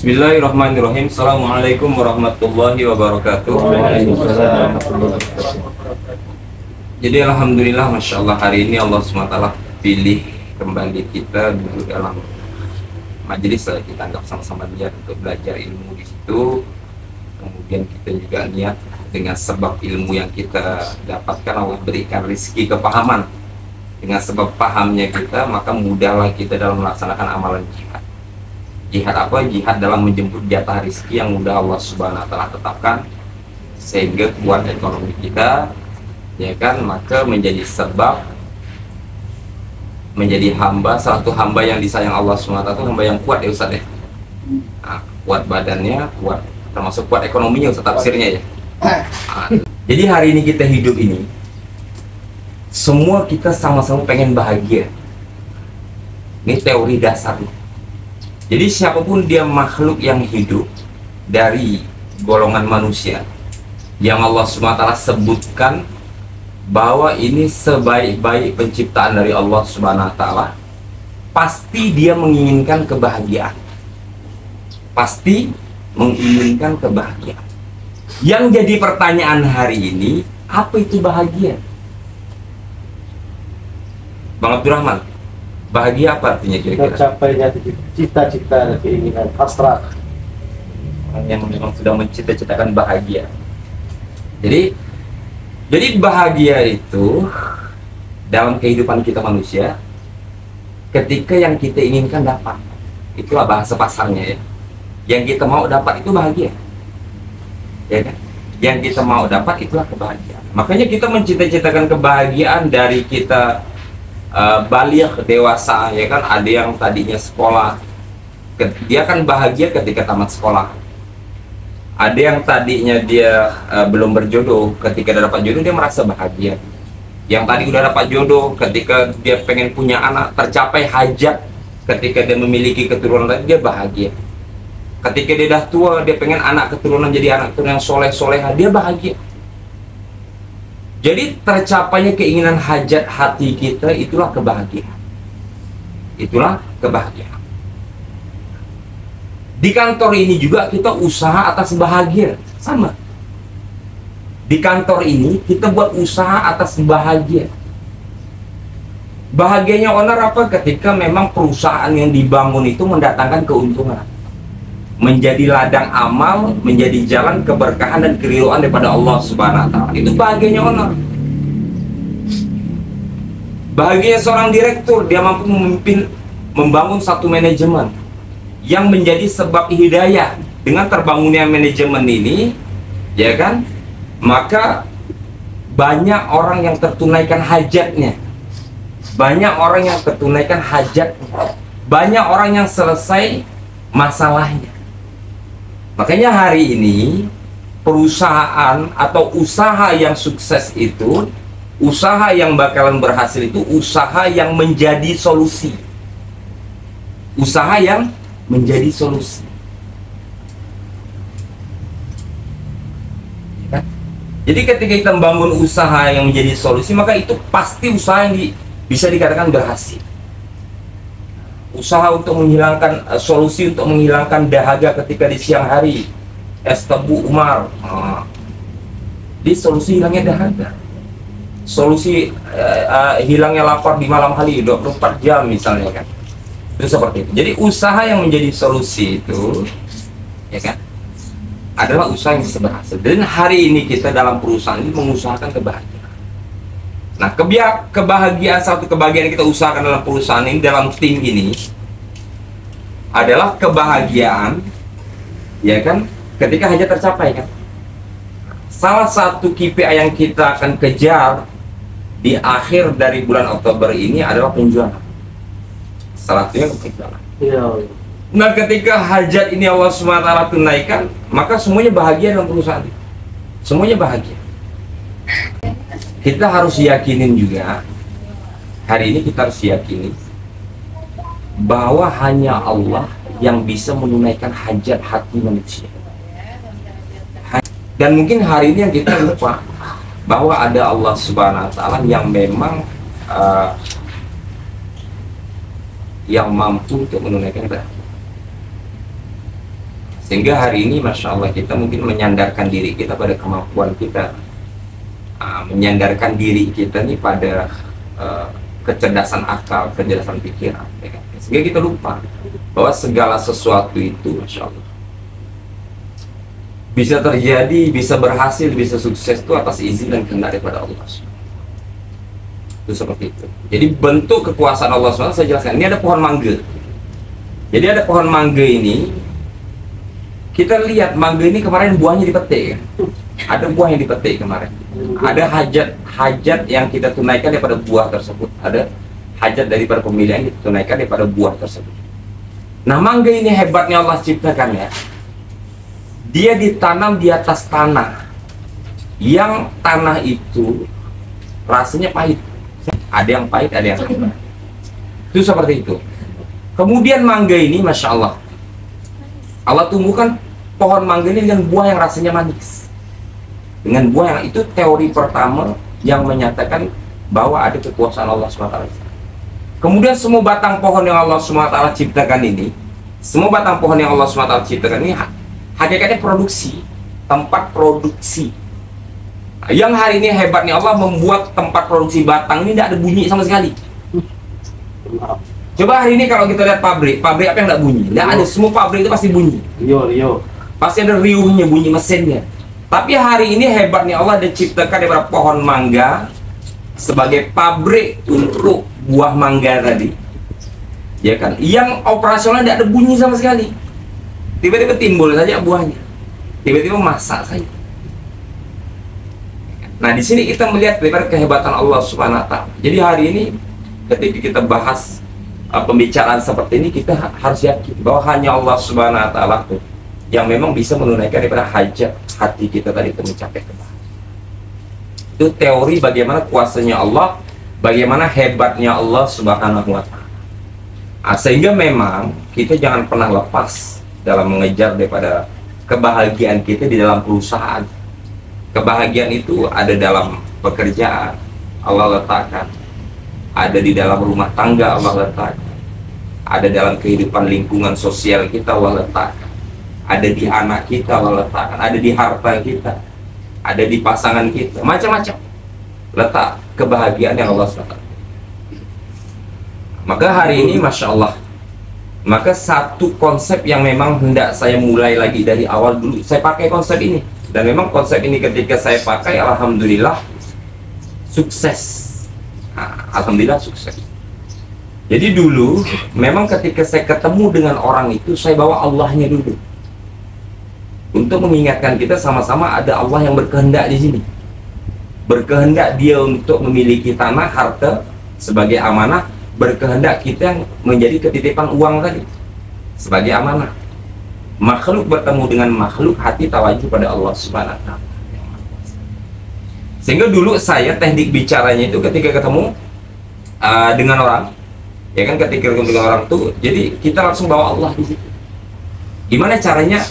Bismillahirrahmanirrahim. Assalamualaikum warahmatullahi wabarakatuh. Jadi alhamdulillah, masya Allah, hari ini Allah SWT pilih kembali kita dulu dalam majelis kita anggap sama-sama niat untuk belajar ilmu di situ. Kemudian kita juga niat dengan sebab ilmu yang kita dapatkan Allah berikan rizki kepahaman. Dengan sebab pahamnya kita, maka mudahlah kita dalam melaksanakan amalan jihad. Jihad apa? Jihad dalam menjemput jatah rizki yang mudah Allah Subhanahu wa Ta'ala tetapkan, sehingga kuat ekonomi kita, ya kan? Maka menjadi sebab menjadi hamba, satu hamba yang disayang Allah Subhanahu wa Ta'ala itu hamba yang kuat ya Ustaz ya. Nah, kuat badannya, kuat, termasuk kuat ekonominya Ustaz, tafsirnya ya. Nah, jadi hari ini kita hidup ini, semua kita sama-sama pengen bahagia. Ini teori dasarnya. Jadi siapapun dia makhluk yang hidup dari golongan manusia yang Allah SWT sebutkan bahwa ini sebaik-baik penciptaan dari Allah SWT, pasti dia menginginkan kebahagiaan. Pasti menginginkan kebahagiaan. Yang jadi pertanyaan hari ini, apa itu bahagia? Bang Abdurrahman, bahagia apa artinya kira-kira? Tercapainya cita-cita dan keinginan hasrat. Orang yang memang sudah mencita-citakan bahagia. Jadi bahagia itu dalam kehidupan kita manusia, ketika yang kita inginkan dapat, itulah bahasa pasarnya ya. Yang kita mau dapat itu bahagia, ya kan? Yang kita mau dapat itulah kebahagiaan. Makanya kita mencita-citakan kebahagiaan dari kita balik dewasa, ya kan? Ada yang tadinya sekolah, dia kan bahagia ketika tamat sekolah. Ada yang tadinya dia belum berjodoh, ketika dia dapat jodoh dia merasa bahagia. Yang tadi udah dapat jodoh, ketika dia pengen punya anak, tercapai hajat, ketika dia memiliki keturunan dia bahagia. Ketika dia dah tua, dia pengen anak keturunan jadi anak keturunan yang soleh-soleha, dia bahagia. Jadi tercapainya keinginan hajat hati kita, itulah kebahagiaan. Itulah kebahagiaan. Di kantor ini juga kita usaha atas bahagia, sama. Di kantor ini kita buat usaha atas bahagia. Bahagianya owner apa? Ketika memang perusahaan yang dibangun itu mendatangkan keuntungan, menjadi ladang amal, menjadi jalan keberkahan dan keridhaan daripada Allah Subhanahu wa Ta'ala. Itu bahagianya owner. Bahagia seorang direktur, dia mampu memimpin, membangun satu manajemen yang menjadi sebab hidayah. Dengan terbangunnya manajemen ini, ya kan, maka banyak orang yang tertunaikan hajatnya, banyak orang yang tertunaikan hajatnya, banyak orang yang selesai masalahnya. Makanya hari ini perusahaan atau usaha yang sukses itu, usaha yang bakalan berhasil itu usaha yang menjadi solusi. Usaha yang menjadi solusi. Ya. Jadi ketika kita membangun usaha yang menjadi solusi, maka itu pasti usaha yang bisa dikatakan berhasil. Usaha untuk menghilangkan solusi untuk menghilangkan dahaga ketika di siang hari, es tebu Umar, di solusi hilangnya dahaga, solusi hilangnya lapar di malam hari 24 jam misalnya kan, itu seperti itu. Jadi usaha yang menjadi solusi itu, ya kan, adalah usaha yang bisa berhasil. Dan hari ini kita dalam perusahaan ini mengusahakan kebahagiaan. Nah, kebahagiaan, satu kebahagiaan yang kita usahakan dalam perusahaan ini, dalam tim ini, adalah kebahagiaan, ya kan, ketika hajat tercapai kan. Salah satu KPI yang kita akan kejar di akhir dari bulan Oktober ini adalah penjualan. Salah satunya penjualan. Ya. Nah, ketika hajat ini Allah SWT tunaikan, maka semuanya bahagia dalam perusahaan. Semuanya bahagia. Kita harus yakinin juga, hari ini kita harus yakini bahwa hanya Allah yang bisa menunaikan hajat hati manusia. Dan mungkin hari ini yang kita lupa bahwa ada Allah Subhanahu wa Ta'ala yang memang yang mampu untuk menunaikan bahagia. Sehingga hari ini Masya Allah kita mungkin menyandarkan diri kita pada kemampuan kita, menyandarkan diri kita nih pada kecerdasan akal, kecerdasan pikiran, ya kan? Sehingga kita lupa bahwa segala sesuatu itu Masya Allah bisa terjadi, bisa berhasil, bisa sukses itu atas izin dan kehendak daripada Allah. Itu seperti itu. Jadi bentuk kekuasaan Allah SWT saya jelaskan. Ini ada pohon mangga. Jadi ada pohon mangga ini, kita lihat mangga ini kemarin buahnya dipetik kan? Ada buah yang dipetik kemarin. Ada hajat yang kita tunaikan daripada buah tersebut. Ada hajat daripada pemilihan yang kita tunaikan daripada buah tersebut. Nah, mangga ini hebatnya Allah ciptakan ya. Dia ditanam di atas tanah yang tanah itu rasanya pahit. Ada yang pahit, ada yang enak. Itu seperti itu. Kemudian mangga ini Masya Allah, Allah tumbuhkan pohon mangga ini dengan buah yang rasanya manis. Dengan buah yang itu teori pertama yang menyatakan bahwa ada kekuasaan Allah SWT. Kemudian semua batang pohon yang Allah SWT ciptakan ini, semua batang pohon yang Allah SWT ciptakan ini hakikatnya produksi, tempat produksi. Yang hari ini hebatnya Allah membuat tempat produksi batang ini tidak ada bunyi sama sekali. Coba hari ini kalau kita lihat pabrik apa yang tidak bunyi? Tidak ada, semua pabrik itu pasti bunyi. Rio. Pasti ada riuhnya, bunyi mesinnya. Tapi hari ini hebatnya Allah ada ciptakan daripada pohon mangga sebagai pabrik untuk buah mangga tadi. Ya kan? Yang operasional tidak ada bunyi sama sekali. Tiba-tiba timbul saja buahnya, tiba-tiba masak saja. Nah, di sini kita melihat daripada kehebatan Allah Subhanahu wa Ta'ala. Jadi hari ini ketika kita bahas pembicaraan seperti ini, kita harus yakin bahwa hanya Allah Subhanahu wa Ta'ala yang memang bisa menunaikan daripada hajat hati kita tadi itu mencapai kebahagiaan. Itu teori bagaimana kuasanya Allah, bagaimana hebatnya Allah Subhanahu wa Ta'ala. Sehingga memang kita jangan pernah lepas dalam mengejar daripada kebahagiaan kita di dalam perusahaan. Kebahagiaan itu ada dalam pekerjaan, Allah letakkan. Ada di dalam rumah tangga, Allah letakkan. Ada dalam kehidupan lingkungan sosial kita, Allah letakkan. Ada di anak kita, Allah letakkan. Ada di harta kita, ada di pasangan kita, macam-macam letak kebahagiaan yang Allah letakkan. Maka hari ini Masya Allah, maka satu konsep yang memang hendak saya mulai lagi dari awal dulu, saya pakai konsep ini. Dan memang konsep ini ketika saya pakai, Alhamdulillah sukses. Alhamdulillah sukses. Jadi dulu memang ketika saya ketemu dengan orang itu, saya bawa Allahnya dulu, untuk mengingatkan kita sama-sama ada Allah yang berkehendak di sini. Berkehendak dia untuk memiliki tanah, harta sebagai amanah. Berkehendak kita menjadi ketitipan uang tadi sebagai amanah. Makhluk bertemu dengan makhluk, hati tawajuh pada Allah Subhanahu wa Ta'ala. Sehingga dulu saya teknik bicaranya itu ketika ketemu dengan orang, ya kan, ketika ketemu dengan orang tuh, jadi kita langsung bawa Allah di situ. Gimana caranya?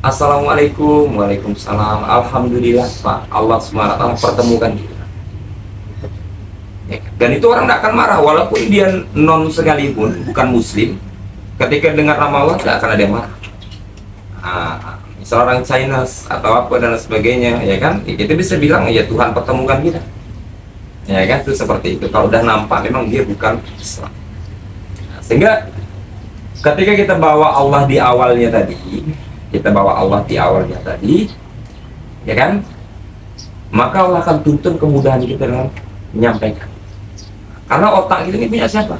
Assalamualaikum, waalaikumsalam, alhamdulillah Pak, Allah Subhanahu wa Ta'ala pertemukan kita. Dan itu orang tidak akan marah, walaupun dia non sekalipun, bukan muslim. Ketika dengar nama Allah tidak akan ada yang marah. Misal orang China atau apa dan sebagainya, ya kan, kita bisa bilang ya Tuhan pertemukan kita, ya kan, itu seperti itu. Kalau udah nampak memang dia bukan Islam. Sehingga ketika kita bawa Allah di awalnya tadi, ya kan, maka Allah akan tuntun kemudahan kita dengan menyampaikan. Karena otak kita ini punya siapa?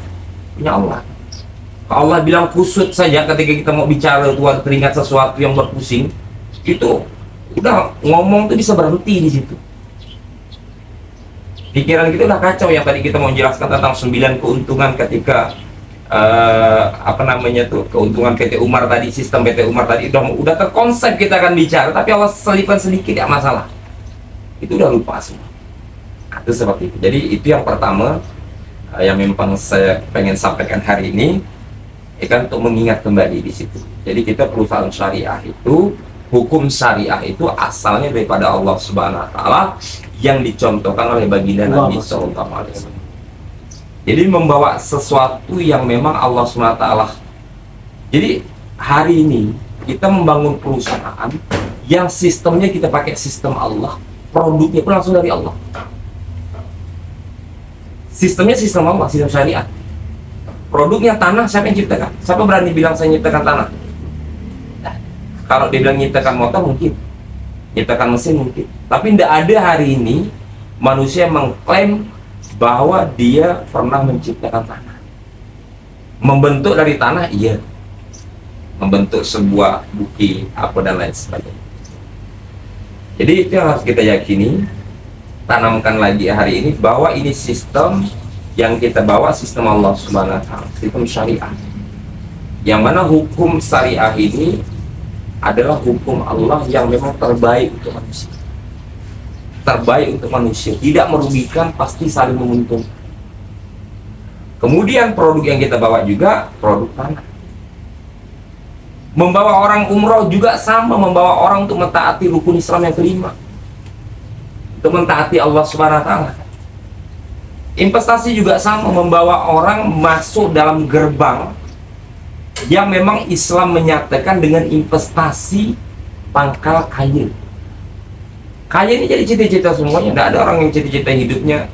Punya Allah. Kalau Allah bilang kusut saja ketika kita mau bicara, Tuhan teringat sesuatu yang berpusing, itu udah ngomong tuh bisa berhenti di situ. Pikiran kita udah kacau. Yang tadi kita mau jelaskan tentang 9 keuntungan ketika keuntungan PT Umar tadi, sistem PT Umar tadi udah terkonsep kita akan bicara, tapi Allah selipkan sedikit ya masalah. Itu udah lupa semua. Itu seperti itu. Jadi itu yang pertama yang memang saya pengen sampaikan hari ini, ya kan, untuk mengingat kembali di situ. Jadi kita perusahaan syariah itu, hukum syariah itu asalnya daripada Allah Subhanahu wa Ta'ala yang dicontohkan oleh baginda Nabi Sallallahu Alaihi Wasallam. Jadi membawa sesuatu yang memang Allah Subhanahu wa Ta'ala. Jadi hari ini kita membangun perusahaan yang sistemnya kita pakai sistem Allah, produknya pun langsung dari Allah. Sistemnya sistem Allah, sistem syariat. Produknya tanah, siapa yang ciptakan? Siapa berani bilang saya nyiptakan tanah? Nah, kalau dia bilang nyiptakan motor mungkin, nyiptakan mesin mungkin, tapi tidak ada hari ini manusia mengklaim bahwa dia pernah menciptakan tanah. Membentuk dari tanah, iya. Membentuk sebuah bukit, apa dan lain sebagainya. Jadi itu yang harus kita yakini, tanamkan lagi hari ini bahwa ini sistem yang kita bawa, sistem Allah Subhanahu wa Ta'ala, sistem syariah. Yang mana hukum syariah ini adalah hukum Allah yang memang terbaik untuk manusia. Terbaik untuk manusia, tidak merugikan, pasti saling menguntungkan. Kemudian produk yang kita bawa juga produk tanah. Membawa orang umroh juga sama, membawa orang untuk mentaati rukun Islam yang kelima, untuk mentaati Allah Subhanahu wa Ta'ala. Investasi juga sama, membawa orang masuk dalam gerbang yang memang Islam menyatakan dengan investasi pangkal kaya. Kaya ini jadi cita-cita semuanya. Tidak ada orang yang cita-cita hidupnya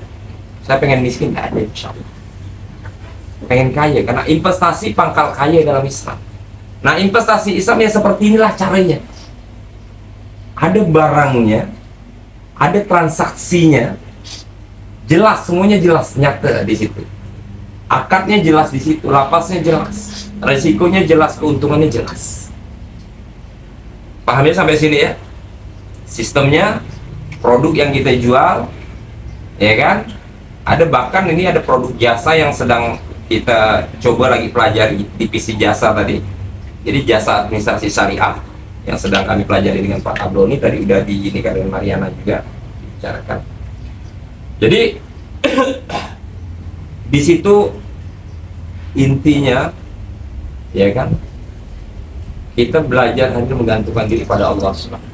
saya pengen miskin, tidak ada, insya Allah. Pengen kaya, karena investasi pangkal kaya dalam Islam. Nah, investasi Islam ya seperti inilah caranya. Ada barangnya, ada transaksinya, jelas, semuanya jelas, nyata di situ. Akadnya jelas di situ, lapasnya jelas, resikonya jelas, keuntungannya jelas. Pahamnya sampai sini ya? Sistemnya, produk yang kita jual, ya kan? Ada bahkan ini ada produk jasa yang sedang kita coba lagi pelajari, divisi jasa tadi. Jadi jasa administrasi syariah yang sedang kami pelajari dengan Pak Abroni, tadi udah di ini dengan Mariana juga dibicarakan. Jadi di situ intinya, ya kan, kita belajar hanya menggantungkan diri pada Allah Subhanahu.